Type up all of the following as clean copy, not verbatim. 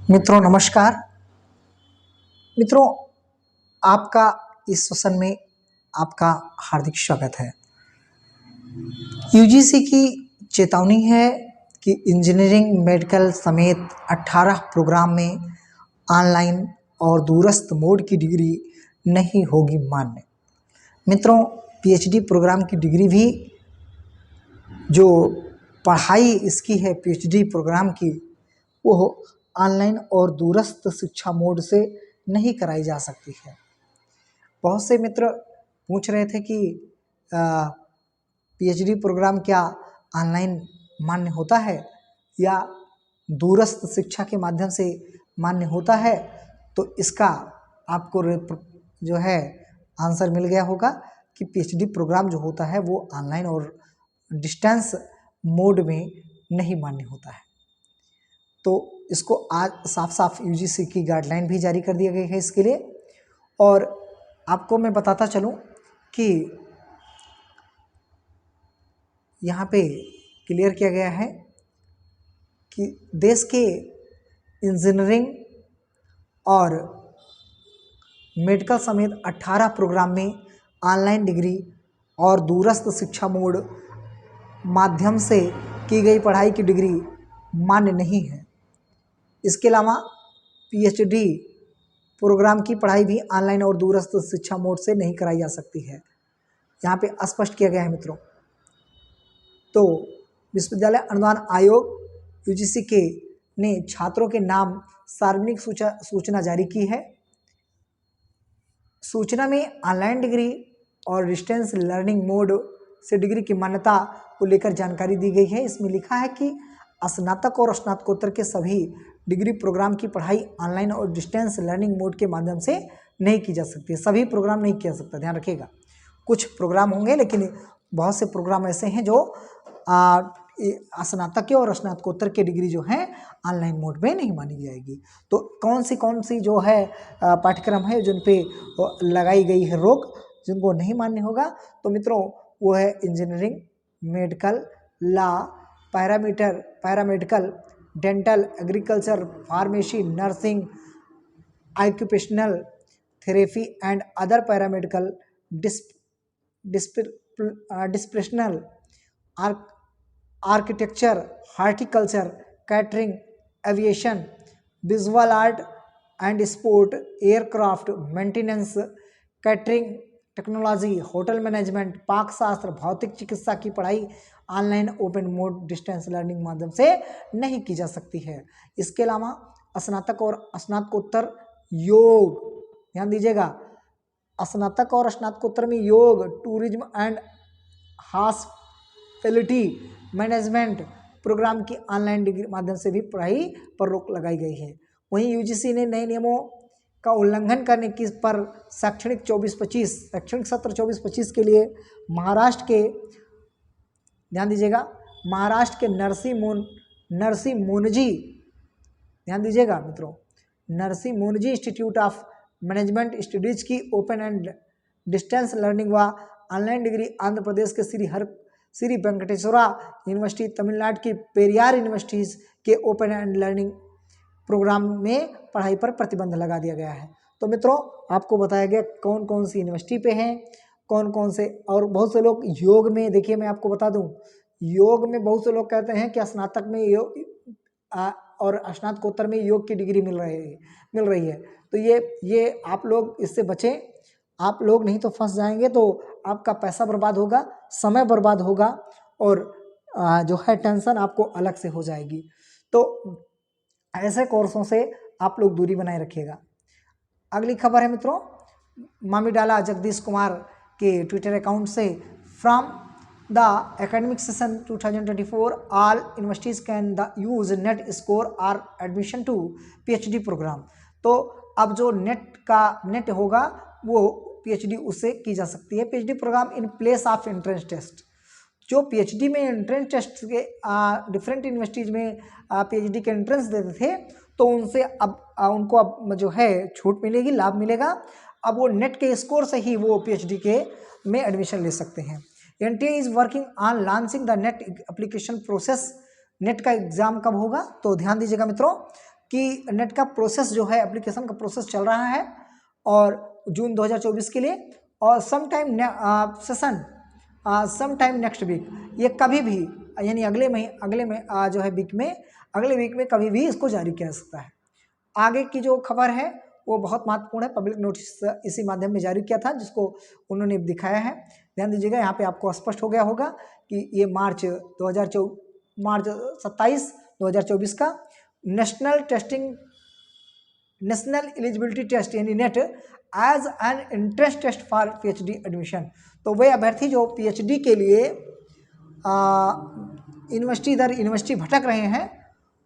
मित्रों नमस्कार। मित्रों, आपका इस सेशन में आपका हार्दिक स्वागत है। यूजीसी की चेतावनी है कि इंजीनियरिंग, मेडिकल समेत 18 प्रोग्राम में ऑनलाइन और दूरस्थ मोड की डिग्री नहीं होगी मान्य। मित्रों, पीएचडी प्रोग्राम की डिग्री भी जो पढ़ाई इसकी है पीएचडी प्रोग्राम की, वो ऑनलाइन और दूरस्थ शिक्षा मोड से नहीं कराई जा सकती है। बहुत से मित्र पूछ रहे थे कि पीएचडी प्रोग्राम क्या ऑनलाइन मान्य होता है या दूरस्थ शिक्षा के माध्यम से मान्य होता है। तो इसका आपको जो है आंसर मिल गया होगा कि पीएचडी प्रोग्राम जो होता है वो ऑनलाइन और डिस्टेंस मोड में नहीं मान्य होता है। तो इसको आज साफ साफ यूजीसी की गाइडलाइन भी जारी कर दिया गया है इसके लिए। और आपको मैं बताता चलूं कि यहाँ पे क्लियर किया गया है कि देश के इंजीनियरिंग और मेडिकल समेत 18 प्रोग्राम में ऑनलाइन डिग्री और दूरस्थ शिक्षा मोड माध्यम से की गई पढ़ाई की डिग्री मान्य नहीं है। इसके अलावा पीएचडी प्रोग्राम की पढ़ाई भी ऑनलाइन और दूरस्थ शिक्षा मोड से नहीं कराई जा सकती है, यहाँ पे स्पष्ट किया गया है मित्रों। तो विश्वविद्यालय अनुदान आयोग यूजीसी के ने छात्रों के नाम सार्वजनिक सूचना जारी की है। सूचना में ऑनलाइन डिग्री और डिस्टेंस लर्निंग मोड से डिग्री की मान्यता को लेकर जानकारी दी गई है। इसमें लिखा है कि स्नातक और स्नातकोत्तर के सभी डिग्री प्रोग्राम की पढ़ाई ऑनलाइन और डिस्टेंस लर्निंग मोड के माध्यम से नहीं की जा सकती है। सभी प्रोग्राम नहीं किया जा सकता, ध्यान रखिएगा। कुछ प्रोग्राम होंगे, लेकिन बहुत से प्रोग्राम ऐसे हैं जो स्नातक और स्नातकोत्तर के डिग्री जो है ऑनलाइन मोड में नहीं मानी जाएगी। तो कौन सी जो है पाठ्यक्रम है जिन पे लगाई गई है रोक, जिनको नहीं मान्य होगा, तो मित्रों वो है engineering, medical, law, paramedical, dental, agriculture, pharmacy, nursing, occupational therapy and other paramedical डिस्प्लेशनल, architecture, horticulture, catering, aviation, visual art and sport, aircraft maintenance, catering technology, hotel management, पाक शास्त्र, भौतिक चिकित्सा की पढ़ाई online open mode distance learning माध्यम से नहीं की जा सकती है। इसके अलावा स्नातक और स्नातकोत्तर योग, ध्यान दीजिएगा, स्नातक और स्नातकोत्तर में yoga, tourism and hospitality management program की ऑनलाइन डिग्री माध्यम से भी पढ़ाई पर रोक लगाई गई है। वहीं यूजीसी ने नए नियमों का उल्लंघन करने की पर शैक्षणिक सत्र 24-25 के लिए महाराष्ट्र के, ध्यान दीजिएगा, महाराष्ट्र के नरसी मोनजी, ध्यान दीजिएगा मित्रों, Narsee Monjee institute of management studies की ओपन एंड डिस्टेंस लर्निंग व ऑनलाइन डिग्री, आंध्र प्रदेश के श्री वेंकटेश्वरा यूनिवर्सिटी, तमिलनाडु की पेरियार यूनिवर्सिटीज़ के ओपन एंड लर्निंग प्रोग्राम में पढ़ाई पर प्रतिबंध लगा दिया गया है। तो मित्रों आपको बताया गया कौन कौन सी यूनिवर्सिटी पे हैं, कौन कौन से, और बहुत से लोग योग में, देखिए मैं आपको बता दूं, योग में बहुत से लोग कहते हैं कि स्नातक में योग और स्नातकोत्तर में योग की डिग्री मिल रही है। तो ये आप लोग इससे बचें, आप लोग नहीं तो फंस जाएंगे, तो आपका पैसा बर्बाद होगा, समय बर्बाद होगा, और जो है टेंशन आपको अलग से हो जाएगी। तो ऐसे कोर्सों से आप लोग दूरी बनाए रखिएगा। अगली खबर है मित्रों, मामीडाला जगदीश कुमार के ट्विटर अकाउंट से, from the academic session 2024 all universities can the use NET score or admission to PhD program. तो अब जो नेट होगा वो पीएचडी उससे की जा सकती है। PhD program in place of entrance test, जो पीएचडी में एंट्रेंस टेस्ट के डिफरेंट यूनिवर्सिटीज़ में पीएचडी के एंट्रेंस देते थे, तो उनसे अब उनको अब जो है छूट मिलेगी, लाभ मिलेगा। अब वो नेट के स्कोर से ही वो पीएचडी के में एडमिशन ले सकते हैं। NTA is working on launching the net application process. Net का एग्जाम कब होगा, तो ध्यान दीजिएगा मित्रों कि नेट का प्रोसेस जो है, एप्लीकेशन का प्रोसेस चल रहा है और जून 2024 के लिए, और सम टाइम नेक्स्ट वीक, ये कभी भी यानी अगले वीक में कभी भी इसको जारी किया जा सकता है। आगे की जो खबर है वो बहुत महत्वपूर्ण है। पब्लिक नोटिस इसी माध्यम में जारी किया था जिसको उन्होंने दिखाया है। ध्यान दीजिएगा, यहाँ पे आपको स्पष्ट हो गया होगा कि ये मार्च 27 2024 का नेशनल एलिजिबिलिटी टेस्ट यानी NET as an entrance test for PhD admission. तो वे अभ्यर्थी जो पीएचडी के लिए यूनिवर्सिटी दर यूनिवर्सिटी भटक रहे हैं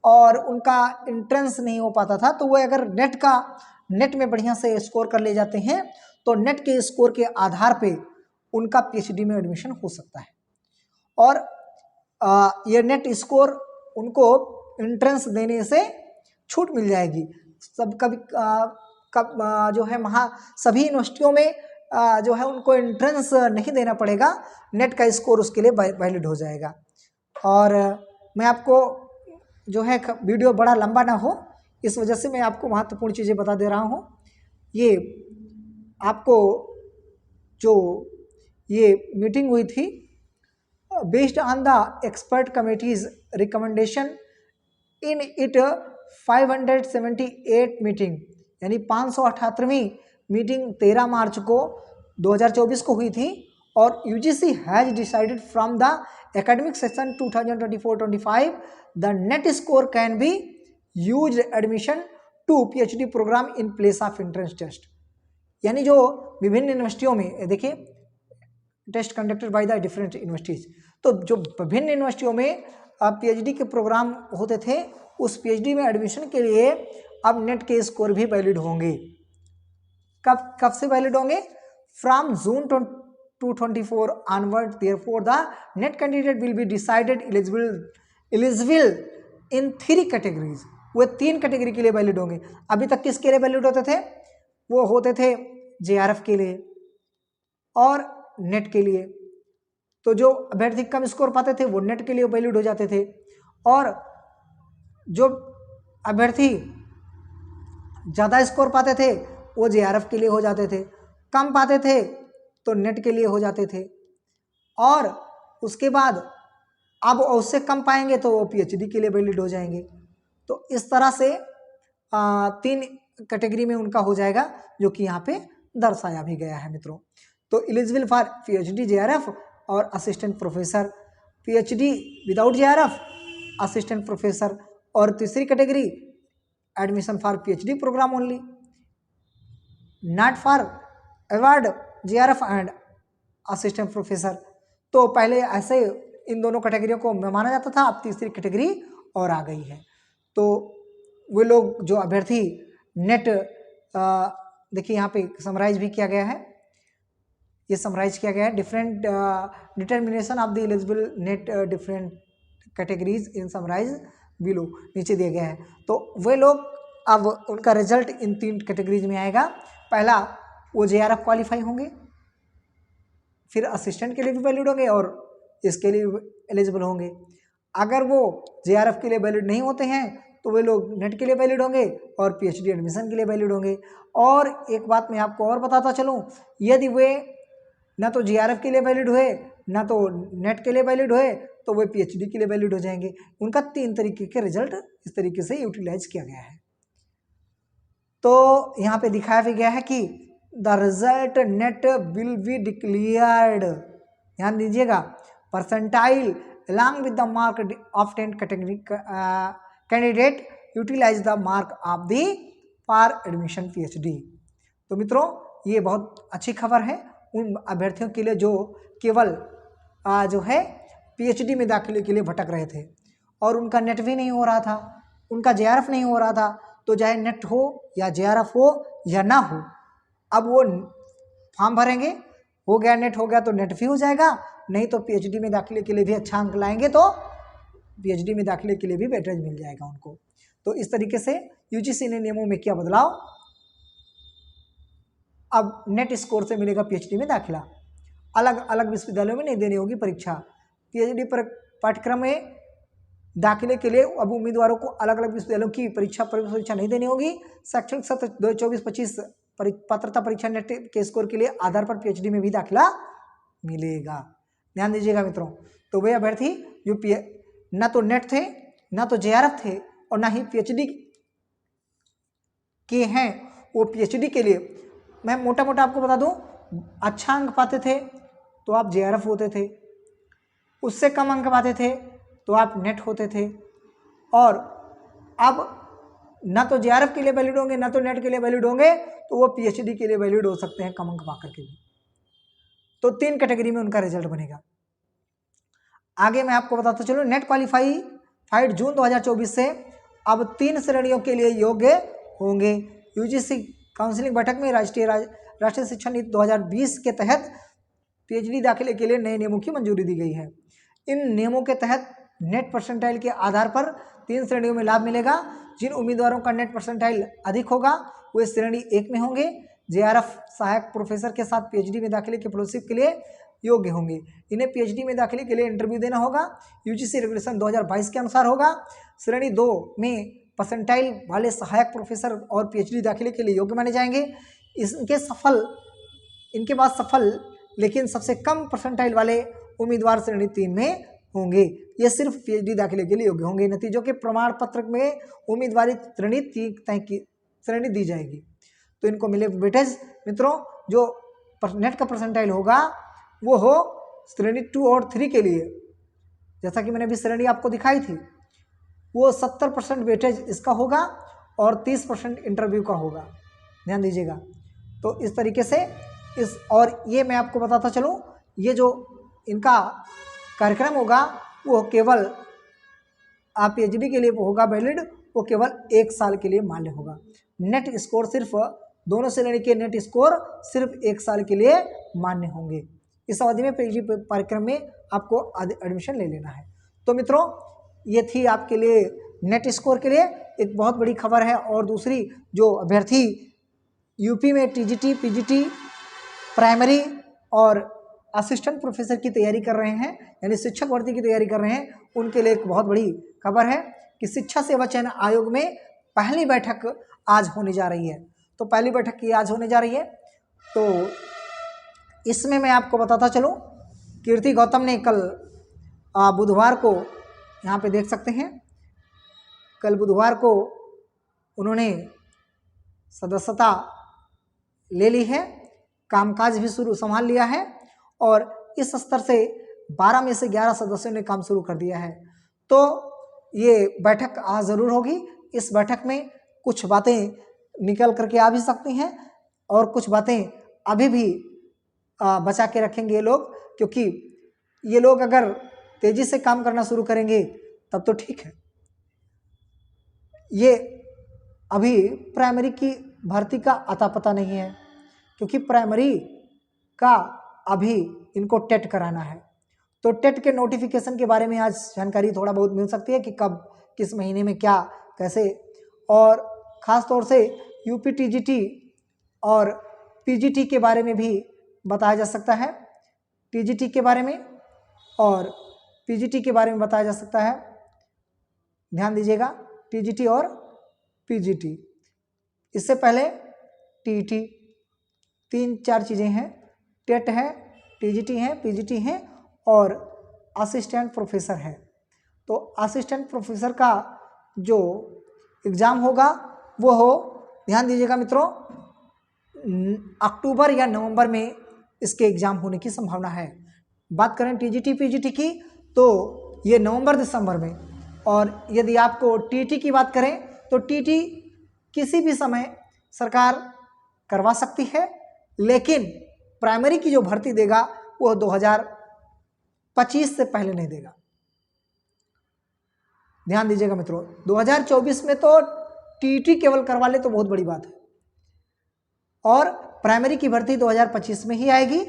और उनका एंट्रेंस नहीं हो पाता था, तो वो अगर नेट में बढ़िया से स्कोर कर ले जाते हैं तो नेट के स्कोर के आधार पे उनका पीएचडी में एडमिशन हो सकता है। और ये नेट स्कोर उनको एंट्रेंस देने से छूट मिल जाएगी। जो है सभी यूनिवर्सिटियों में जो है उनको एंट्रेंस नहीं देना पड़ेगा, नेट का स्कोर उसके लिए वैलिड हो जाएगा। और मैं आपको जो है वीडियो बड़ा लंबा ना हो इस वजह से मैं आपको महत्वपूर्ण चीज़ें बता दे रहा हूँ। ये आपको जो ये मीटिंग हुई थी based on the expert committees recommendation in it 578 meeting यानी 578वीं मीटिंग 13 मार्च को 2024 को हुई थी। और UGC has decided from the academic session 2024-25 the NET score can be used admission to PhD program in place of entrance test. यानी जो विभिन्न यूनिवर्सिटियों में देखिए test conducted by the different universities, तो जो विभिन्न यूनिवर्सिटियों में पीएचडी के प्रोग्राम होते थे उस पीएचडी में एडमिशन के लिए अब नेट के स्कोर भी वैलिड होंगे। कब से वैलिड होंगे? From June 2024 onward. Therefore the net candidate will be decided eligible in 3 categories. वो 3 कैटेगरी के लिए वैलिड होंगे। अभी तक किसके लिए वैलिड होते थे? वो होते थे जेआरएफ के लिए और नेट के लिए। तो जो अभ्यर्थी कम स्कोर पाते थे वो नेट के लिए वैलिड हो जाते थे, और जो अभ्यर्थी ज़्यादा स्कोर पाते थे वो जेआरएफ के लिए हो जाते थे, कम पाते थे तो नेट के लिए हो जाते थे। और उसके बाद अब उससे कम पाएंगे तो वो पीएचडी के लिए वैलिड हो जाएंगे। तो इस तरह से 3 कैटेगरी में उनका हो जाएगा, जो कि यहाँ पे दर्शाया भी गया है मित्रों। तो एलिजिबल फॉर पीएचडी जेआरएफ और assistant professor, PhD without JRF assistant professor, और तीसरी category admission for PhD program only, not for award JRF and assistant professor. तो पहले ऐसे इन दोनों कैटेगरियों को माना जाता था, अब तीसरी कैटेगरी और आ गई है। तो वे लोग जो अभ्यर्थी नेट देखिए यहाँ पे समराइज भी किया गया है, ये समराइज किया गया है different determination of the eligible NET different categories in summarise below, नीचे दिया गया है। तो वे लोग अब उनका रिजल्ट इन 3 कैटेगरीज में आएगा। पहला वो जेआरएफ क्वालिफाई होंगे, फिर असिस्टेंट के लिए भी वैलिड होंगे और इसके लिए एलिजिबल होंगे। अगर वो जेआरएफ के लिए वैलिड नहीं होते हैं तो वे लोग नेट के लिए वैलिड होंगे और पीएचडी एडमिशन के लिए वैलिड होंगे। और एक बात मैं आपको और बताता चलूँ, यदि वे ना तो जेआरएफ के लिए वैलिड हुए ना तो नेट के लिए वैलिड हुए तो वे पीएचडी के लिए वैलिड हो जाएंगे। उनका 3 तरीके के रिजल्ट इस तरीके से यूटिलाइज किया गया है। तो यहाँ पे दिखाया भी गया है कि the result net will be declared, ध्यान दीजिएगा, percentile along with the mark of 10 category candidate utilize the mark of the for admission PhD। तो मित्रों ये बहुत अच्छी खबर है उन अभ्यर्थियों के लिए जो केवल जो है पीएचडी में दाखिले के लिए भटक रहे थे और उनका नेट भी नहीं हो रहा था, उनका जेआरएफ नहीं हो रहा था। तो चाहे नेट हो या जेआरएफ हो या ना हो, अब वो फॉर्म भरेंगे, हो गया नेट हो गया तो नेट भी हो जाएगा, नहीं तो पीएचडी में दाखिले के लिए भी अच्छा अंक लाएंगे तो पीएचडी में दाखिले के लिए भी वेटेज मिल जाएगा उनको। तो इस तरीके से यूजीसी ने नियमों में किया बदलाव, अब नेट स्कोर से मिलेगा पीएचडी में दाखिला। अलग अलग विश्वविद्यालयों में नहीं देनी होगी परीक्षा। पीएचडी पर पाठ्यक्रम में दाखिले के लिए अब उम्मीदवारों को अलग अलग विश्वविद्यालयों की प्रवेश परीक्षा नहीं देनी होगी। शैक्षणिक सत्र 2024-25 पात्रता परीक्षा नेट के स्कोर के लिए आधार पर पीएचडी में भी दाखिला मिलेगा। ध्यान दीजिएगा मित्रों। तो वे अभ्यर्थी जो ना तो नेट थे, ना तो जेआरएफ थे और ना ही पीएचडी के हैं, वो पीएचडी के लिए मैं मोटा मोटा आपको बता दूं, अच्छा अंक पाते थे तो आप जेआरएफ होते थे, उससे कम अंक पाते थे तो आप नेट होते थे, और अब ना तो जेआरएफ के लिए वैलिड होंगे ना तो नेट के लिए वैलिड होंगे, तो वो पीएचडी के लिए वैलिड हो सकते हैं कम अंक पाकर के भी। तो 3 कैटेगरी में उनका रिजल्ट बनेगा। आगे मैं आपको बताता चलूँ, नेट क्वालिफाइड जून 2024 से अब 3 श्रेणियों के लिए योग्य होंगे। यूजीसी काउंसिलिंग बैठक में राष्ट्रीय शिक्षा नीति 2020 के तहत पीएचडी दाखिले के लिए नए नियमों की मंजूरी दी गई है। इन नियमों के तहत नेट परसेंटाइल के आधार पर 3 श्रेणियों में लाभ मिलेगा। जिन उम्मीदवारों का नेट परसेंटाइल अधिक होगा वे श्रेणी 1 में होंगे। जेआरएफ सहायक प्रोफेसर के साथ पीएचडी में दाखिले के फेलोशिप के लिए योग्य होंगे। इन्हें पीएचडी में दाखिले के लिए इंटरव्यू देना होगा। यूजीसी रेगुलेशन 2022 के अनुसार होगा। श्रेणी 2 में परसेंटाइल वाले सहायक प्रोफेसर और पीएचडी दाखिले के लिए योग्य माने जाएंगे। इनके बाद सफल लेकिन सबसे कम परसेंटाइल वाले उम्मीदवार श्रेणी 3 में होंगे। ये सिर्फ पीएचडी दाखिले के लिए योग्य होंगे। नतीजों के प्रमाण पत्र में उम्मीदवारी श्रेणी दी जाएगी, तो इनको मिले वेटेज। मित्रों, जो नेट का परसेंटाइल होगा वो हो श्रेणी 2 और 3 के लिए, जैसा कि मैंने अभी श्रेणी आपको दिखाई थी, वो 70% वेटेज इसका होगा और 30% इंटरव्यू का होगा। ध्यान दीजिएगा। तो इस तरीके से और ये मैं आपको बताता चलूँ, ये जो इनका कार्यक्रम होगा वो केवल आप पीएचडी के लिए होगा वैलिड, वो केवल 1 साल के लिए मान्य होगा। नेट स्कोर सिर्फ दोनों श्रेणी के नेट स्कोर सिर्फ 1 साल के लिए मान्य होंगे। इस अवधि में पीजी कार्यक्रम में आपको एडमिशन ले लेना है। तो मित्रों, ये थी आपके लिए नेट स्कोर के लिए एक बहुत बड़ी खबर है। और दूसरी, जो अभ्यर्थी यूपी में टीजीटी, पीजीटी, प्राइमरी और असिस्टेंट प्रोफेसर की तैयारी कर रहे हैं, यानी शिक्षक भर्ती की तैयारी कर रहे हैं, उनके लिए एक बहुत बड़ी खबर है कि शिक्षा सेवा चयन आयोग में पहली बैठक आज होने जा रही है। तो पहली बैठक की आज होने जा रही है। तो इसमें मैं आपको बताता चलूँ, कीर्ति गौतम ने कल बुधवार को, यहाँ पे देख सकते हैं, कल बुधवार को उन्होंने सदस्यता ले ली है, कामकाज भी संभाल लिया है और इस स्तर से 12 में से 11 सदस्यों ने काम शुरू कर दिया है। तो ये बैठक आज ज़रूर होगी। इस बैठक में कुछ बातें निकल करके आ भी सकती हैं और कुछ बातें अभी भी बचा के रखेंगे ये लोग, क्योंकि ये लोग अगर तेज़ी से काम करना शुरू करेंगे तब तो ठीक है। ये अभी प्राइमरी की भर्ती का अता पता नहीं है, क्योंकि प्राइमरी का अभी इनको टेट कराना है। तो टेट के नोटिफिकेशन के बारे में आज जानकारी थोड़ा बहुत मिल सकती है कि कब, किस महीने में, क्या, कैसे, और ख़ास तौर से यूपी टीजीटी और पीजीटी के बारे में भी बताया जा सकता है। टीजीटी के बारे में और पीजीटी के बारे में बताया जा सकता है। ध्यान दीजिएगा, टीजीटी और पीजीटी। इससे पहले टीईटी, 3-4 चीज़ें हैं। टेट है, टीजीटी है, पीजीटी है और असिस्टेंट प्रोफेसर है। तो असिस्टेंट प्रोफेसर का जो एग्ज़ाम होगा वो हो, ध्यान दीजिएगा मित्रों, अक्टूबर या नवंबर में इसके एग्ज़ाम होने की संभावना है। बात करें टीजीटी पीजीटी की तो ये नवंबर दिसंबर में, और यदि आपको टीटी की बात करें तो टीटी किसी भी समय सरकार करवा सकती है, लेकिन प्राइमरी की जो भर्ती देगा वो 2025 से पहले नहीं देगा। ध्यान दीजिएगा मित्रों, 2024 में तो टीटी केवल करवा ले तो बहुत बड़ी बात है, और प्राइमरी की भर्ती 2025 में ही आएगी।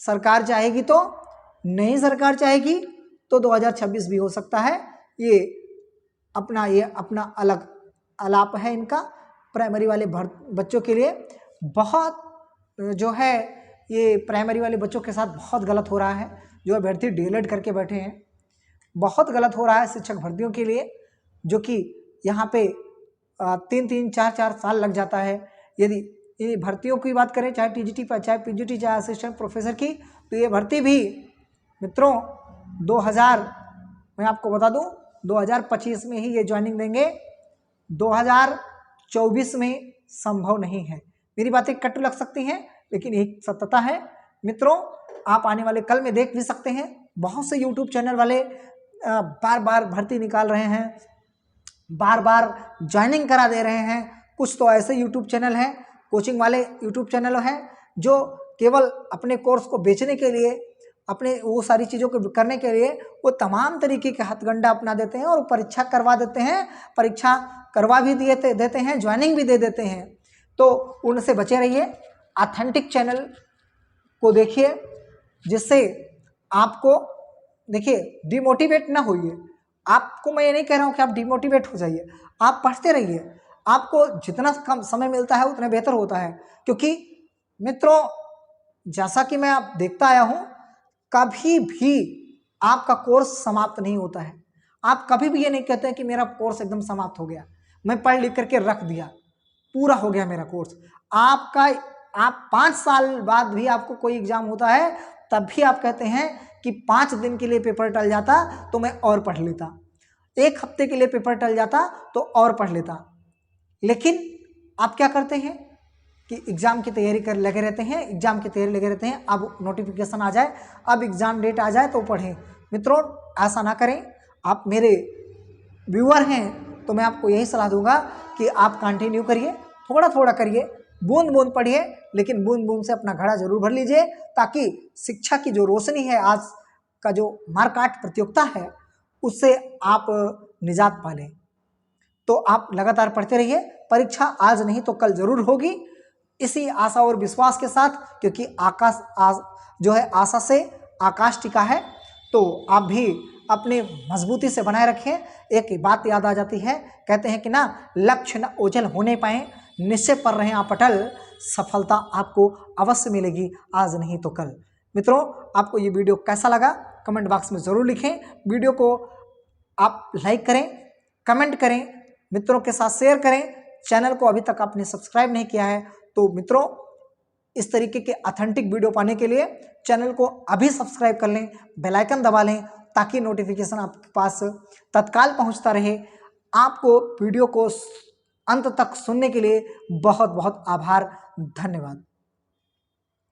सरकार चाहेगी तो, नहीं सरकार चाहेगी तो 2026 भी हो सकता है। ये अपना अलग आलाप है इनका। प्राइमरी वाले बच्चों के लिए बहुत जो है, ये प्राइमरी वाले बच्चों के साथ बहुत गलत हो रहा है। जो अभ्यर्थी डीएलएड करके बैठे हैं, बहुत गलत हो रहा है शिक्षक भर्तियों के लिए, जो कि यहाँ पे 3-3, 4-4 साल लग जाता है। यदि इन भर्तियों की बात करें, चाहे टीजीटी पर, चाहे पीजीटी, चाहे असिस्टेंट प्रोफेसर की, तो ये भर्ती भी मित्रों 2000, मैं आपको बता दूं 2025 में ही ये ज्वाइनिंग देंगे, 2024 में संभव नहीं है। मेरी बातें कट लग सकती हैं, लेकिन यही सत्यता है मित्रों। आप आने वाले कल में देख भी सकते हैं, बहुत से यूट्यूब चैनल वाले बार बार भर्ती निकाल रहे हैं, बार बार ज्वाइनिंग करा दे रहे हैं। कुछ तो ऐसे यूट्यूब चैनल हैं, कोचिंग वाले यूट्यूब चैनल हैं, जो केवल अपने कोर्स को बेचने के लिए, अपने वो सारी चीज़ों को करने के लिए वो तमाम तरीके के हथकंडा अपना देते हैं और परीक्षा करवा देते हैं, परीक्षा करवा भी देते हैं, ज्वाइनिंग भी दे देते हैं। तो उनसे बचे रहिए, ऑथेंटिक चैनल को देखिए, जिससे आपको देखिए डिमोटिवेट ना होइए। आपको मैं ये नहीं कह रहा हूँ कि आप डिमोटिवेट हो जाइए, आप पढ़ते रहिए। आपको जितना कम समय मिलता है उतना बेहतर होता है, क्योंकि मित्रों जैसा कि मैं आप देखता आया हूँ, कभी भी आपका कोर्स समाप्त नहीं होता है। आप कभी भी ये नहीं कहते हैं कि मेरा कोर्स एकदम समाप्त हो गया, मैं पढ़ लिख करके रख दिया, पूरा हो गया मेरा कोर्स। आप 5 साल बाद भी आपको कोई एग्जाम होता है, तब भी आप कहते हैं कि 5 दिन के लिए पेपर टल जाता तो मैं और पढ़ लेता, 1 हफ्ते के लिए पेपर टल जाता तो और पढ़ लेता। लेकिन आप क्या करते हैं कि एग्जाम की तैयारी कर लगे रहते हैं, एग्जाम की तैयारी लगे रहते हैं। अब नोटिफिकेशन आ जाए, अब एग्जाम डेट आ जाए तो पढ़ें। मित्रों ऐसा ना करें। आप मेरे व्यूअर हैं तो मैं आपको यही सलाह दूंगा कि आप कंटिन्यू करिए, थोड़ा थोड़ा करिए, बूंद बूंद पढ़िए, लेकिन बूंद बूंद से अपना घड़ा जरूर भर लीजिए, ताकि शिक्षा की जो रोशनी है, आज का जो मारकाट प्रतियोगिता है, उससे आप निजात पा लें। तो आप लगातार पढ़ते रहिए, परीक्षा आज नहीं तो कल जरूर होगी, इसी आशा और विश्वास के साथ, क्योंकि जो है आशा से आकाश टिका है। तो आप भी अपने मजबूती से बनाए रखें। एक बात याद आ जाती है, कहते हैं कि ना, लक्ष्य न ओझल होने पाए, निश्चय पर रहें आप अटल, सफलता आपको अवश्य मिलेगी आज नहीं तो कल। मित्रों आपको ये वीडियो कैसा लगा कमेंट बॉक्स में ज़रूर लिखें। वीडियो को आप लाइक करें, कमेंट करें, मित्रों के साथ शेयर करें। चैनल को अभी तक आपने सब्सक्राइब नहीं किया है तो मित्रों इस तरीके के ऑथेंटिक वीडियो पाने के लिए चैनल को अभी सब्सक्राइब कर लें, बेल आइकन दबा लें, ताकि नोटिफिकेशन आपके पास तत्काल पहुंचता रहे। आपको वीडियो को अंत तक सुनने के लिए बहुत बहुत आभार, धन्यवाद।